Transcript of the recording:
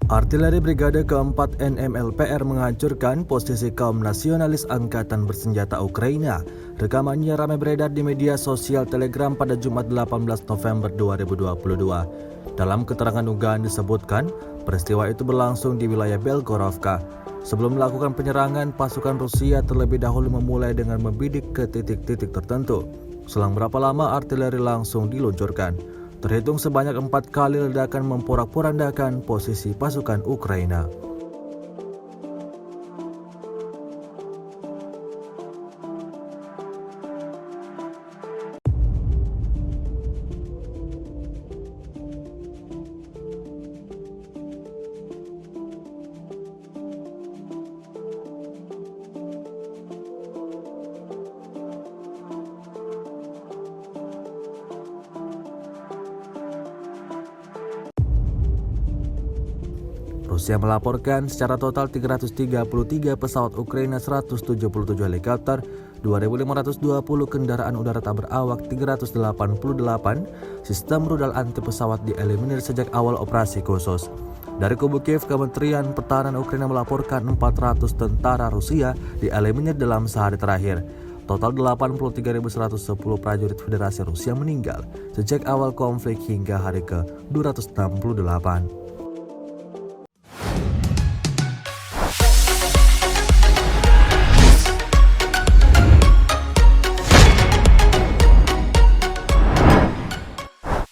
Artileri Brigade keempat NMLPR menghancurkan posisi kaum nasionalis angkatan bersenjata Ukraina. Rekamannya ramai beredar di media sosial Telegram pada Jumat 18 November 2022. Dalam keterangan unggahan disebutkan, peristiwa itu berlangsung di wilayah Belgorovka. Sebelum melakukan penyerangan, pasukan Rusia terlebih dahulu memulai dengan membidik ke titik-titik tertentu. Selang berapa lama artileri langsung diluncurkan. Terhitung sebanyak 4 kali ledakan memporak-porandakan posisi pasukan Ukraina. Rusia melaporkan secara total 333 pesawat Ukraina, 177 helikopter, 2.520 kendaraan udara tak berawak, 388 sistem rudal anti pesawat dieliminir sejak awal operasi khusus. Dari kubu Kiev, Kementerian Pertahanan Ukraina melaporkan 400 tentara Rusia dieliminir dalam sehari terakhir. Total 83.110 prajurit Federasi Rusia meninggal sejak awal konflik hingga hari ke-268.